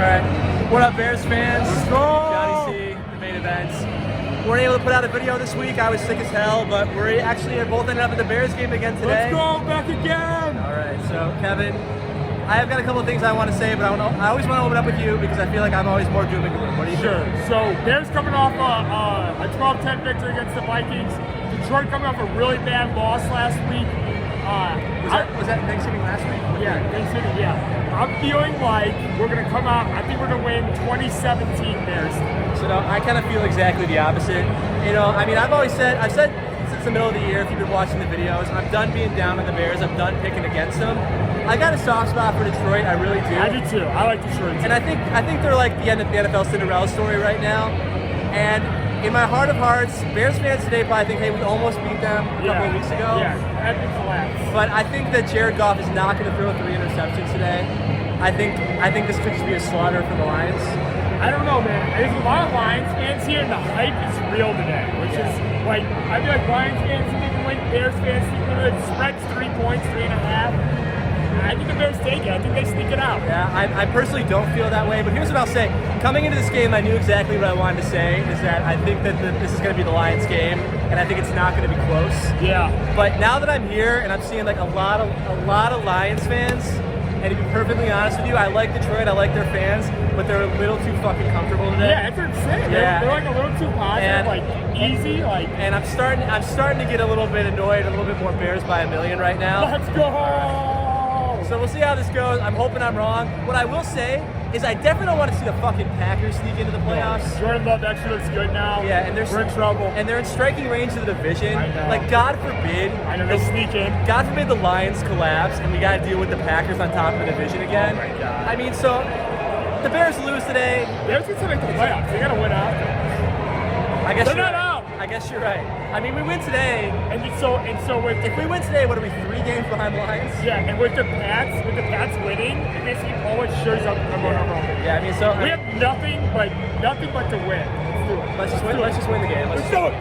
right. What up, Bears fans? Let's go! Johnny C, the main events. Weren't able to put out a video this week. I was sick as hell, but we're actually both ended up at the Bears game again today. Let's go! Back again! All right, so Kevin, I have got a couple of things I want to say, but I always want to open up with you because I feel like I'm always more doom and gloom. What do you think? So Bears coming off a 12-10 victory against the Vikings. Detroit coming off a really bad loss last week. Was that Thanksgiving last week? Yeah, Thanksgiving, yeah. I'm feeling like we're going to come out, I think we're going to win 2017 Bears. So no, I kind of feel exactly the opposite. You know, I mean, I've said since the middle of the year, if you've been watching the videos, I'm done being down on the Bears. I'm done picking against them. I got a soft spot for Detroit, I really do. I do too. I like Detroit too. And I think they're like the end of the NFL Cinderella story right now. And in my heart of hearts, Bears fans today probably think, hey, we almost beat them a couple of weeks ago. Yeah, that did collapse. But I think that Jared Goff is not going to throw 3 interceptions today. I think this could just be a slaughter for the Lions. I don't know, man. There's a lot of Lions fans here, and the hype is real today, which is like, I feel like Lions fans think they can win, Bears fans think the spread's 3 points, 3.5. I think the Bears take it. I think they sneak it out. Yeah, I personally don't feel that way, but here's what I'll say. Coming into this game, I knew exactly what I wanted to say, is that I think that this is going to be the Lions game, and I think it's not going to be close. Yeah. But now that I'm here, and I'm seeing like a lot of Lions fans, and to be perfectly honest with you, I like Detroit, I like their fans, but they're a little too fucking comfortable today. Yeah, that's what I'm saying. Yeah. They're like a little too positive, like easy, like. And I'm starting to get a little bit annoyed, a little bit more Bears by a million right now. Let's go! So we'll see how this goes. I'm hoping I'm wrong. What I will say is I definitely don't want to see the fucking Packers sneak into the playoffs. Jordan Love actually looks good now. Yeah, and we're in trouble. And they're in striking range of the division. I know. Like, God forbid. I know, they sneak in. God forbid the Lions collapse and we got to deal with the Packers on top of the division again. Oh my God. I mean, so the Bears lose today. Bears get to make the playoffs. They got to win out. I guess they're you're not right. out. I guess you're right. I mean, we win today. And so with if we win today, what are we, 3 games behind the Lions? Yeah, and with the Pats winning, it basically always shows up number one. Yeah, I mean, so we have nothing but to win. Let's do it. Let's just win the game. Let's do it.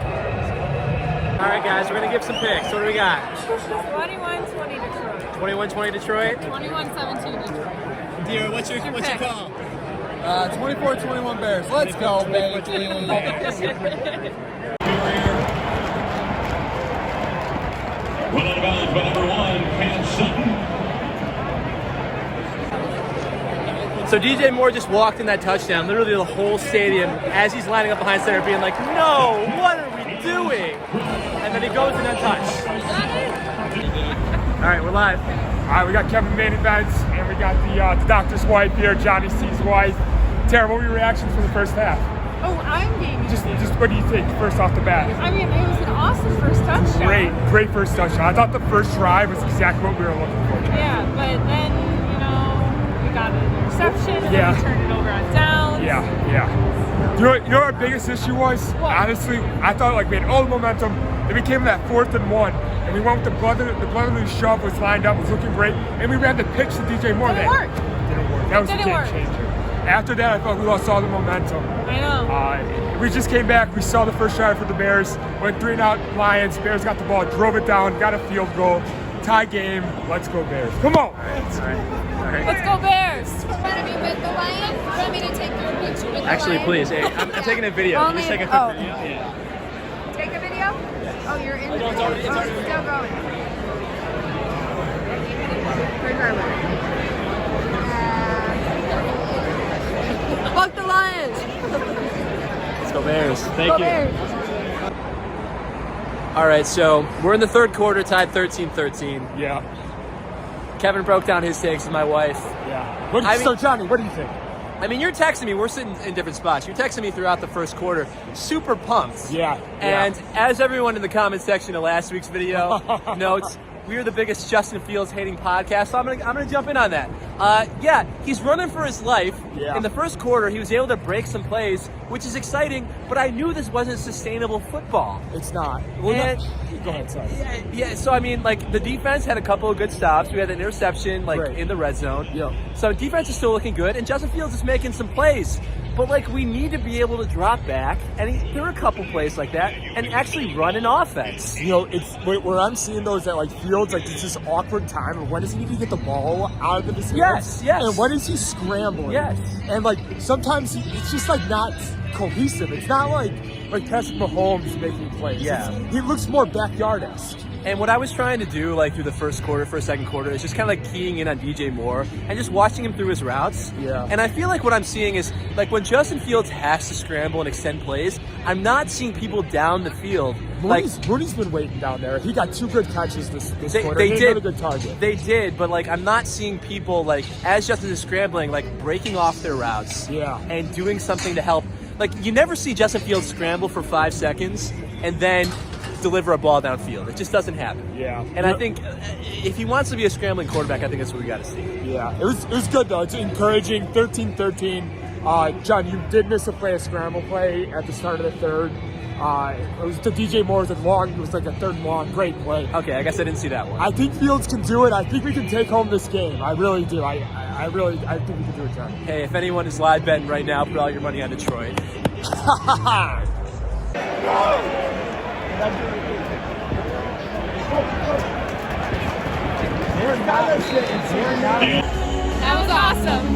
All right, guys, we're gonna give some picks. What do we got? 21-20 Detroit. 21-20 Detroit. 21-17 Detroit. Dear, what's your call? 24-21 Bears. Let's go, baby. 21 Bears. Run out of bounds by number 1, Cam Sutton. So DJ Moore just walked in that touchdown. Literally the whole stadium, as he's lining up behind center, being like, no, what are we doing? And then he goes in untouched. All right, we're live. All right, we got Kevin main events, and we got the doctor's wife here, Johnny C's wife. Tara, what were your reactions for the first half? Oh, I'm being Just what do you think first off the bat? I mean, it was an awesome first touchdown. Great first touchdown. I thought the first drive was exactly what we were looking for. Yeah, but then, we got an interception, and then we turned it over on downs. Yeah. You know what our biggest issue was? What? Honestly, I thought like we had all the momentum. Then we came to that 4th and 1, and we went with the brotherly shove was lined up, was looking great, and we ran the pitch to DJ Moore. Didn't work. That was a Didn't game work. changer. After that, I thought we lost all the momentum. I know. We just came back. We saw the first drive for the Bears. Went 3-and-out Lions. Bears got the ball, drove it down, got a field goal. Tie game. Let's go Bears. Come on. All right. Let's go Bears. Want to be with the Lions? You want me to take your picture with Actually, the please. Lions? Hey, I'm taking a video. Can you just take a quick video? Yeah. Take a video? Oh, you're in the no, it's video. already- it's already- It's still going. Regardless. Fuck the Lions. Let's go Bears. Thank Go you. Bears. All right, so we're in the third quarter, tied 13-13. Yeah. Kevin broke down his takes with my wife. Yeah. So Johnny, what do you think? I mean, you're texting me. We're sitting in different spots. You're texting me throughout the first quarter. Super pumped. Yeah. And as everyone in the comment section of last week's video notes, we are the biggest Justin Fields hating podcast. So I'm gonna jump in on that. Yeah, he's running for his life. Yeah. In the first quarter, he was able to break some plays, which is exciting. But I knew this wasn't sustainable football. It's not. Well, And- go ahead, sorry. Yeah, so I mean, like, the defense had a couple of good stops. We had an interception, like, Right. in the red zone. Yeah. So defense is still looking good, and Justin Fields is making some plays. But, like, we need to be able to drop back, and there are a couple plays like that, and actually run an offense. It's where I'm seeing those that like feel Fields, like, it's this awkward time of when does he need to get the ball out of his hands? Yes. And when is he scrambling? Yes. And, like, sometimes it's just, like, not cohesive. It's not like Patrick Mahomes making plays. Yeah. He looks more backyard-esque. And what I was trying to do, like, through the first second quarter, is just kind of, like, keying in on DJ Moore and just watching him through his routes. Yeah. And I feel like what I'm seeing is, like, when Justin Fields has to scramble and extend plays, I'm not seeing people down the field. Mooney's been waiting down there. He got 2 good catches this quarter. They He did. had a good target. They did, but, like, I'm not seeing people, like, as Justin is scrambling, like, breaking off their routes. Yeah. And doing something to help. Like, you never see Justin Fields scramble for 5 seconds and then deliver a ball downfield. It just doesn't happen. Yeah. And I think if he wants to be a scrambling quarterback, I think that's what we got to see. Yeah. It was good, though. It's encouraging. 13-13. John, you did miss a scramble play at the start of the third. It was to DJ Moore. It was like a third and long. Great play. Okay, I guess I didn't see that one. I think Fields can do it. I think we can take home this game. I really do. I think we can do it, John. Hey, if anyone is live betting right now, put all your money on Detroit. That was awesome.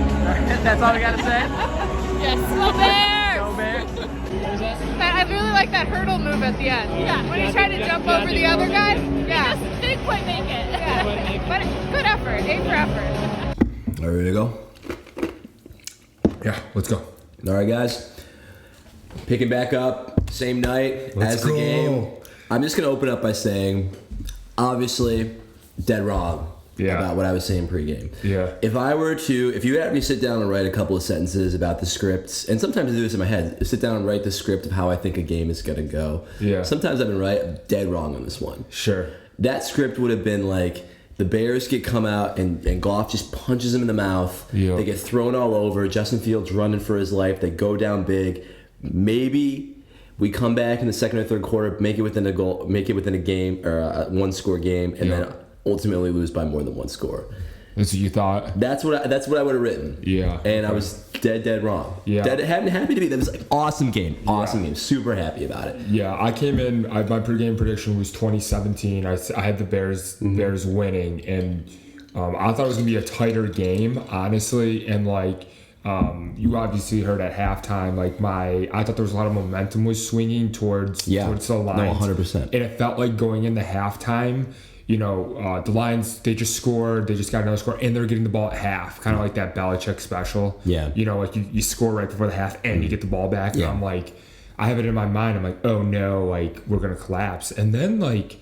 That's all we got to say? Yes. Go Bears! Go Bears. I really like that hurdle move at the end. Yeah. When he tried to jump over the other guy. Yeah. He just didn't quite make it. Yeah. But good effort. A for effort. All right, ready to go? Yeah, let's go. All right, guys. Picking back up, same night as the game. I'm just going to open up by saying, obviously, dead wrong about what I was saying pregame. Yeah. If you had me sit down and write a couple of sentences about the scripts, and sometimes I do this in my head, sit down and write the script of how I think a game is going to go. Yeah. Sometimes I've been right, dead wrong on this one. Sure. That script would have been like, the Bears come out and Goff just punches him in the mouth. Yeah. They get thrown all over. Justin Fields running for his life. They go down big. Maybe we come back in the second or third quarter, make it within a goal, make it within a game or a 1-score game, and then ultimately lose by more than 1 score. That's what you thought? That's what I would have written. Yeah. And I was dead wrong. Yeah. Happy to be. That was like awesome game. Awesome game. Super happy about it. Yeah, I came in. My pregame prediction was 2017. I had the Bears winning, and I thought it was gonna be a tighter game, honestly. And like, you obviously heard at halftime, like I thought there was a lot of momentum was swinging towards the Lions. No, 100%. And it felt like going into halftime, the Lions, they just scored, they just got another score, and they're getting the ball at half, kind of like that Belichick special. Yeah. Like you score right before the half and you get the ball back. Yeah. And I'm like, I have it in my mind, I'm like, oh no, like we're going to collapse. And then like,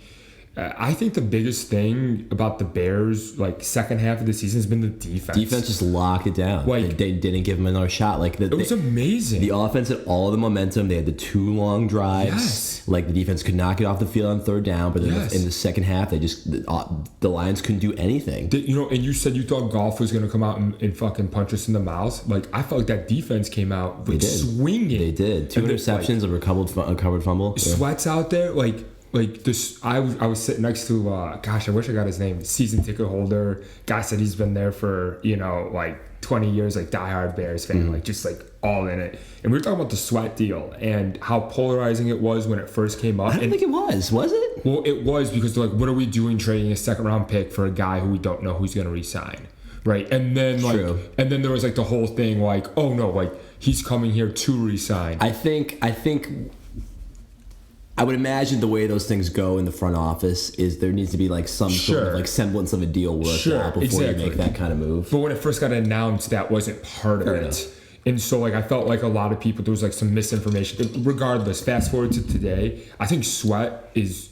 I think the biggest thing about the Bears, like second half of the season, has been the defense. Defense just locked it down. Like, they didn't give him another shot. Like it was amazing. The offense had all the momentum. They had the 2 long drives. Yes. Like the defense could not get off the field on third down, but then in the second half, they just the Lions couldn't do anything. And you said you thought Goff was going to come out and fucking punch us in the mouth. Like I felt like that defense came out like swinging. They did 2 interceptions, a recovered fumble. Sweat's out there, like this. I was sitting next to I wish I got his name. Season ticket holder guy said he's been there for like 20 years, like diehard Bears fan, like just like all in it. And we were talking about the Sweat deal and how polarizing it was when it first came up. I don't think it was it? Well, it was because they're like, what are we doing trading a second round pick for a guy who we don't know who's going to resign, right? And then and then there was like the whole thing like, oh no, like he's coming here to resign. I think. I would imagine the way those things go in the front office is there needs to be like some sort of like semblance of a deal worked out before you make that kind of move. But when it first got announced, that wasn't part of it. And so like I felt like a lot of people, there was like some misinformation. Regardless, fast forward to today, I think Sweat is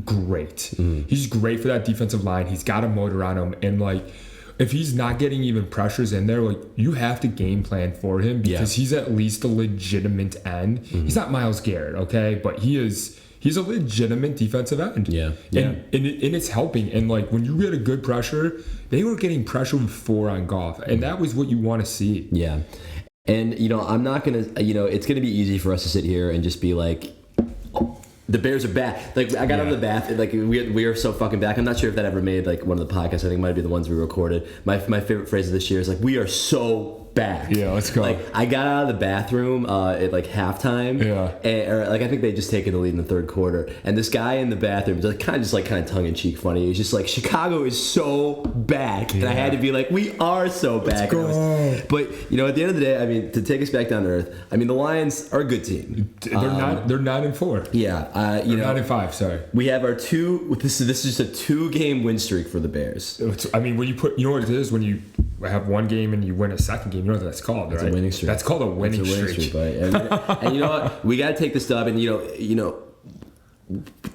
great. He's great for that defensive line. He's got a motor on him, and like if he's not getting even pressures in there, like you have to game plan for him because he's at least a legitimate end. He's not Myles Garrett, okay, but he's a legitimate defensive end. And it's helping. And like when you get a good pressure, they were getting pressure with 4 on Goff, and that was what you want to see. Yeah. And I'm not gonna it's gonna be easy for us to sit here and just be like, the Bears are back. Like I got out of the bath. Like we are so fucking back. I'm not sure if that ever made like one of the podcasts. I think it might be the ones we recorded. My favorite phrase of this year is like, we are so back. Yeah, let's go. Like, I got out of the bathroom at like halftime. Or like I think they just taken the lead in the third quarter, and this guy in the bathroom, like kind of tongue in cheek funny. He's just like, Chicago is so back, and I had to be like, we are so back. But at the end of the day, I mean, to take us back down to earth, I mean, the Lions are a good team. They're 9-4. Yeah, 9-5. Sorry. We have our two. This is just a 2-game win streak for the Bears. I mean, when you put, what it is when you have one game and you win a second game, you know what that's called, right? It's a winning streak. That's called a winning streak. And you know what? We got to take this dub, and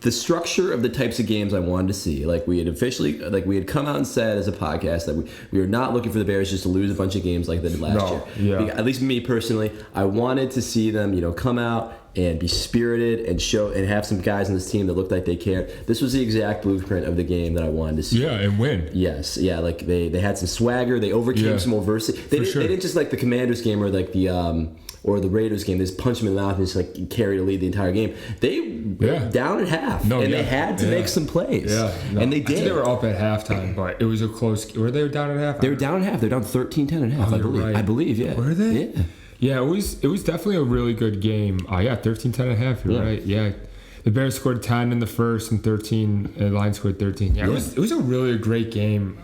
the structure of the types of games I wanted to see, like we had come out and said as a podcast that we were not looking for the Bears just to lose a bunch of games like they did last year. Yeah. At least me personally, I wanted to see them, come out and be spirited and show and have some guys on this team that looked like they cared. This was the exact blueprint of the game that I wanted to see. Yeah, and win. Yes, yeah, like they had some swagger, they overcame some adversity. They didn't just like the Commanders game or like the the Raiders game, they just punch them in the mouth and just like carry the lead the entire game. They were down at half, they had to make some plays. And they did. I think they were up at halftime, but it was a close. Were they down at half? They were down at half. They're down 13-10 at half. I believe. Right. I believe. Yeah. Were they? Yeah. Yeah, it was definitely a really good game. 13-10 and a half, you're right. Yeah. The Bears scored 10 in the first and 13, and the Lions scored 13. Yeah, it was a really great game.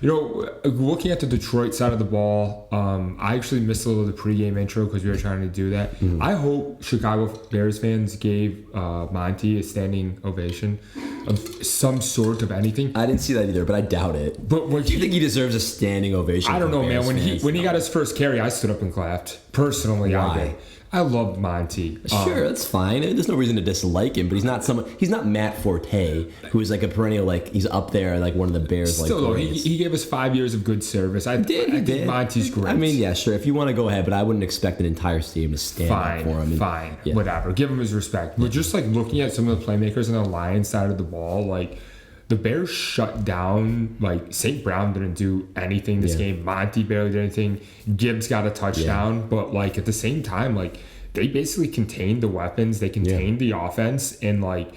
Looking at the Detroit side of the ball, I actually missed a little of the pregame intro because we were trying to do that. Mm-hmm. I hope Chicago Bears fans gave Monty a standing ovation of some sort of anything. I didn't see that either, but I doubt it. But do you think he deserves a standing ovation? I don't know, man. When he got his first carry, I stood up and clapped. Personally, Why? I did. I loved Monty. Sure, that's fine. There's no reason to dislike him, but he's not Matt Forte, who is like a perennial, like he's up there like one of the Bears. Still, though, he gave us 5 years of good service. I think Monty's great. I mean, yeah, sure. If you want to go ahead, but I wouldn't expect an entire stadium to stand up for him. Fine, whatever. Give him his respect. But just like looking at some of the playmakers on the Lions side of the ball, like the Bears shut down. Like St. Brown didn't do anything this game. Monty barely did anything. Gibbs got a touchdown, but like at the same time, like they basically contained the weapons. They contained the offense, and like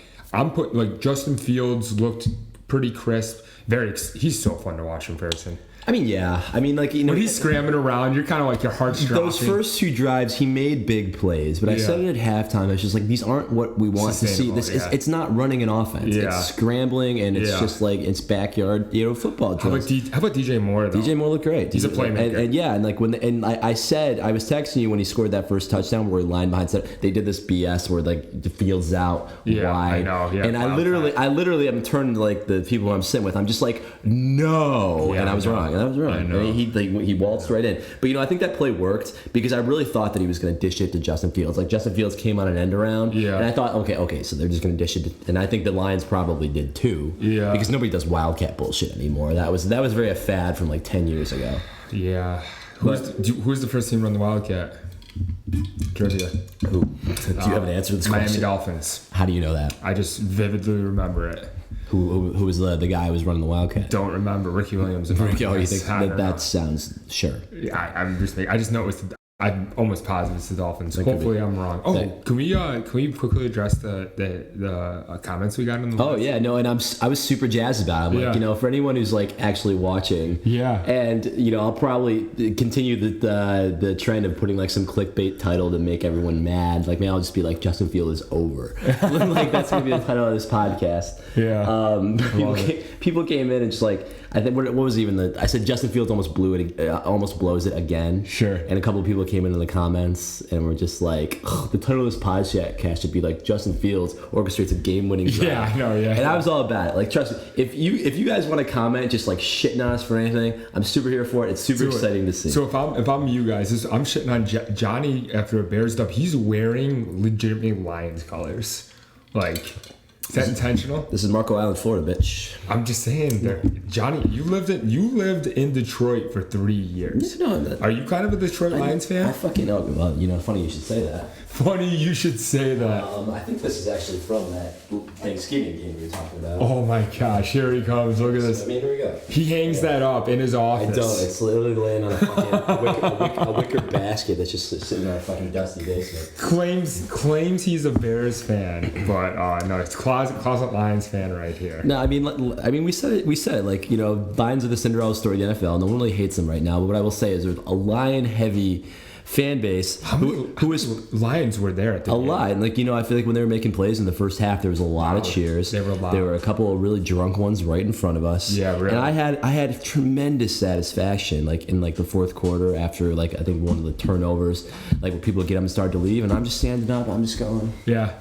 Justin Fields looked pretty crisp. He's so fun to watch in person. I mean, yeah. I mean, like, when he's scrambling around, you're kind of like your heart's dropping. Those first 2 drives, he made big plays, but I said it at halftime. It's just like these aren't what we want to see. It's not running an offense. Yeah. It's scrambling, and it's just like it's backyard, football drills. How about DJ Moore though? DJ Moore looked great. He's a playmaker. And like I said, I was texting you when he scored that first touchdown where he lined behind. Said they did this BS where like the field's out wide. I know. Yeah, and I literally am turning to like the people I'm sitting with. I'm just like no, and I was wrong. I know. He waltzed right in. But I think that play worked because I really thought that he was going to dish it to Justin Fields. Like Justin Fields came on an end around, and I thought, okay, so they're just going to dish it. And I think the Lions probably did too, because nobody does Wildcat bullshit anymore. That was very a fad from like 10 years ago. Yeah. Who's the first team to run the Wildcat? Trivia. Who? Do you have an answer to this Miami question? Dolphins. How do you know that? I just vividly remember it. Who was the guy who was running the Wildcat? Don't remember. Ricky Williams. You think that sounds sure? Yeah, I just know it's. I'm almost positive it's the Dolphins. Hopefully, I'm wrong. Oh, can we quickly address the comments we got on the? Oh yeah, no, and I was super jazzed about it. I'm like, for anyone who's like actually watching, and I'll probably continue the trend of putting like some clickbait title to make everyone mad. Like, I'll just be like, Justin Fields is over. Like that's gonna be the title of this podcast. Yeah. People came in and just like. I think what was even I said Justin Fields almost blows it again. Sure. And a couple of people came into the comments and were just like, the title of this podcast should be like Justin Fields orchestrates a game-winning drive. Yeah, I know. Yeah. And I was all about it. Like, trust me, if you guys want to comment just like shitting on us for anything, I'm super here for it. It's super exciting to see. So if I'm you guys, I'm shitting on Johnny after a Bears dub. He's wearing legitimately Lions colors, like. Is that intentional? This is Marco Island, Florida, bitch. I'm just saying, Johnny, you lived in Detroit for 3 years. Are you kind of a Detroit Lions fan? I fucking know. Well, funny you should say that. Funny you should say that. I think this is actually from that Thanksgiving game we were talking about. Oh my gosh, here he comes. Look at this. Here we go. He hangs that up in his office. I don't. It's literally laying on a fucking a wicker basket that's just sitting in our fucking dusty basement. Claims he's a Bears fan, but no, it's closet Lions fan right here. No, I mean, we said it. Like, you know, Lions are the Cinderella story of the NFL. No one really hates them right now. But what I will say is, there's a Lion-heavy fan base who is Lions were there at the game. lot. And, like, you know, I feel like when they were making plays in the first half, there was a lot of cheers. There were a lot. There were a couple of really drunk ones right in front of us. Yeah, really. And I had tremendous satisfaction, like in like the fourth quarter, after like I think one of the turnovers, like when people get up and start to leave, and I'm just standing up, I'm just going. Yeah.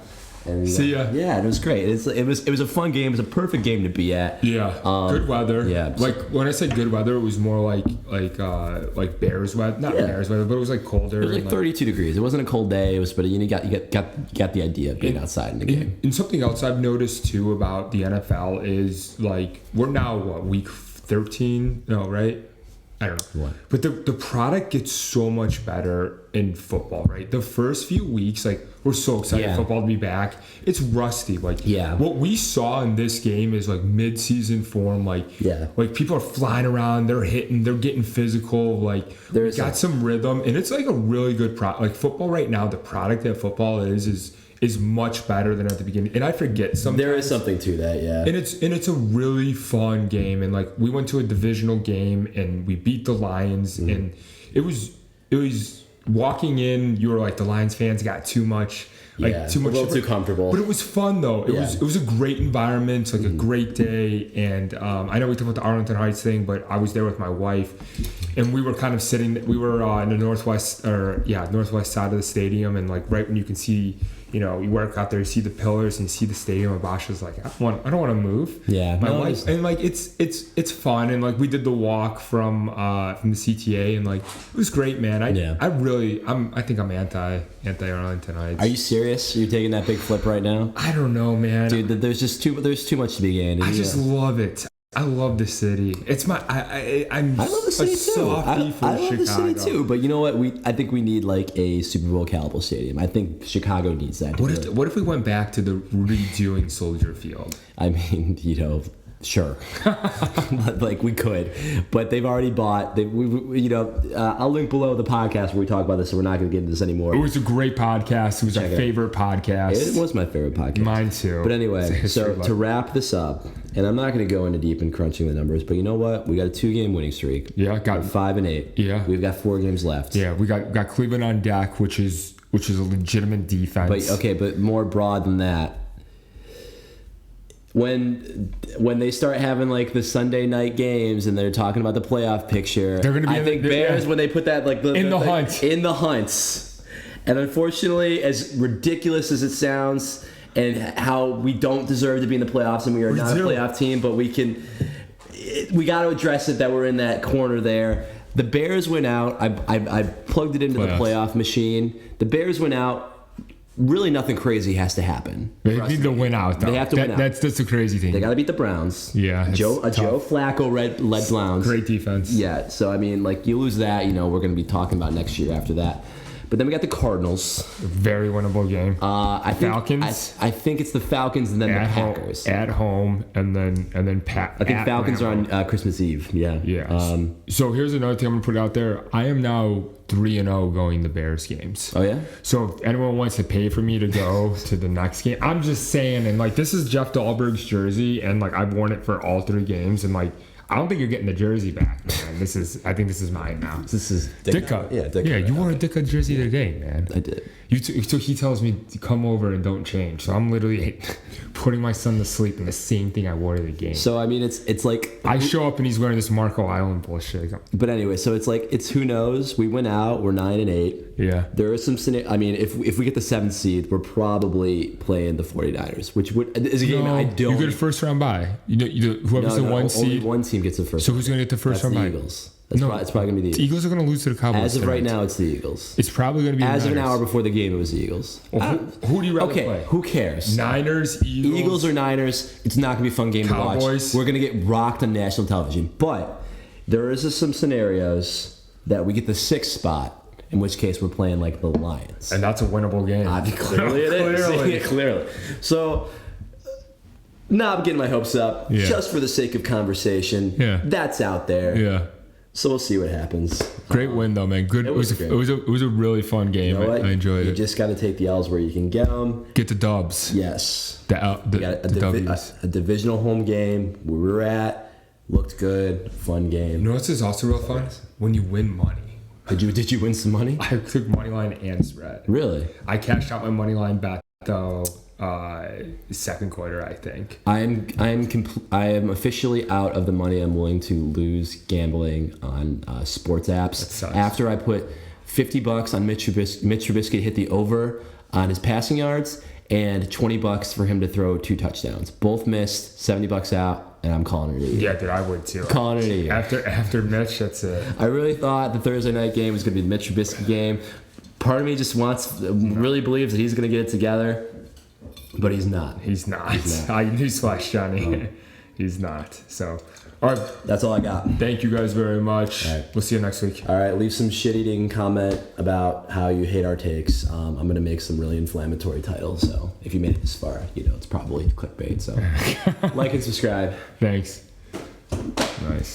And, See ya. Yeah, it was great. It was a fun game. It was a perfect game to be at. Yeah, good weather. Yeah, like when I said good weather, it was more like Bears weather, not Bears weather, but it was like colder. It was like 32 degrees. It wasn't a cold day. It was, but you got the idea of being outside in the game. And something else I've noticed too about the NFL is like we're now week 13? No, right? I don't know. What? But the product gets so much better in football, right? The first few weeks, like, we're so excited for football to be back. It's rusty. Like, what we saw in this game is like mid-season form. Like, like people are flying around, they're hitting, they're getting physical. Like, we got some rhythm, and it's like a really good product. Like, football right now, the product that football is much better than at the beginning. And I forget sometimes. There is something to that, yeah. And it's a really fun game. And like we went to a divisional game and we beat the Lions, and it was walking in, you were like, the Lions fans got too much. Too much, a little too comfortable. But it was fun though. It was a great environment, like a great day. And I know we talked about the Arlington Heights thing, but I was there with my wife, and we were kind of sitting. We were in the northwest side of the stadium, and like right when you can see, you know, you work out there, you see the pillars and you see the stadium. And Basha's like, I don't want to move. Yeah, my wife, and like it's fun, and like we did the walk from the CTA, and like it was great, man. I think I'm anti Arlington Heights. Are you serious? Are you taking that big flip right now? I don't know, man. Dude, there's too much to be gained. I just love it. I love the city. It's my I love the city too. I love the city too. But you know what? I think we need like a Super Bowl caliber stadium. I think Chicago needs that. What if we went back to the redoing Soldier Field? I mean, you know, sure, like we could, but they've already bought. I'll link below the podcast where we talk about this, so we're not going to get into this anymore. It was a great podcast. It was our favorite podcast. It was my favorite podcast. Mine too. But anyway, so to wrap this up, and I'm not going to go into deep in crunching the numbers, but you know what? We got a 2-game winning streak. Yeah, got 5-8. Yeah, we've got 4 games left. Yeah, we got Cleveland on deck, which is a legitimate defense. But more broad than that. When they start having like the Sunday night games and they're talking about the playoff picture, they're gonna be I think Bears when they put that like in the hunts. And unfortunately, as ridiculous as it sounds, and how we don't deserve to be in the playoffs, and we are not a playoff team, but we got to address it that we're in that corner there. The Bears went out. I plugged it into the playoff machine. The Bears went out. Really, nothing crazy has to happen. They need to win out, though. They have to win out. That's the crazy thing. They got to beat the Browns. Yeah. Joe Flacco led Browns. Great defense. Yeah. So, I mean, like, you lose that, you know, we're going to be talking about next year after that. But then we got the Cardinals. Very winnable game. Falcons. I think it's the Falcons and then the Packers. At home and then I think Falcons are on Christmas Eve. Yeah. Yeah. So here's another thing I'm gonna put out there. I am now 3-0 going to Bears games. Oh yeah. So if anyone wants to pay for me to go to the next game, I'm just saying. And like, this is Jeff Dahlberg's jersey, and like I've worn it for all 3 games, and like, I don't think you're getting the jersey back, man. I think this is mine now. This is Dicka. Yeah, Dicka. Yeah, you wore a Dicka jersey today, man. I did. So he tells me to come over and don't change. So I'm literally putting my son to sleep in the same thing I wore to the game. So I mean, it's like I show up and he's wearing this Marco Island bullshit. But anyway, so it's who knows? We went out. We're 9-8. Yeah. There is some. I mean, if we get the 7th seed, we're probably playing the 49ers, which is a game I don't. You get a first round bye. Whoever's the 1 seed. Only 1 team gets the first. So who's going to get the first round bye? Eagles. It's probably going to be the Eagles. The Eagles are going to lose to the Cowboys. As of right now, it's the Eagles. It's probably going to be as of an hour before the game. It was the Eagles. Well, who do you rather play? Who cares? Niners, Eagles or Niners. It's not going to be a fun game Cowboys. to watch. We're going to get rocked on national television. But there is some scenarios that we get the 6th spot, in which case we're playing like the Lions, and that's a winnable game. Clearly it is. Clearly. So. Now I'm getting my hopes up, just for the sake of conversation. Yeah. That's out there. Yeah. So we'll see what happens. Great win though, man. Good. It It was was, great. it was a really fun game. You know what? I enjoyed You it. just got to take the L's where you can get them. Get the dubs. Yes. The We got the W's. a divisional home game where we were at. Looked good. Fun game. You know what's is also real fun? When you win money. Did you win some money? I took money line and spread. Really? I cashed out my money line bet though. Second quarter, I think. I am officially out of the money I'm willing to lose gambling on sports apps. sucks. After I put $50 on Mitch Trubisky to hit the over on his passing yards and $20 for him to throw 2 touchdowns. Both missed. $70 out, and I'm calling it a year. Yeah, dude, I would too. Calling it a year. After Mitch, that's it. I really thought the Thursday night game was going to be the Mitch Trubisky game. Part of me just really believes that he's going to get it together, but he's not. He's not. He's not. I newsflash, Johnny. He's not. So, all right. That's all I got. Thank you guys very much. All right. We'll see you next week. All right, leave some shit-eating comment about how you hate our takes. I'm going to make some really inflammatory titles, so if you made it this far, it's probably clickbait. So like and subscribe. Thanks. Nice.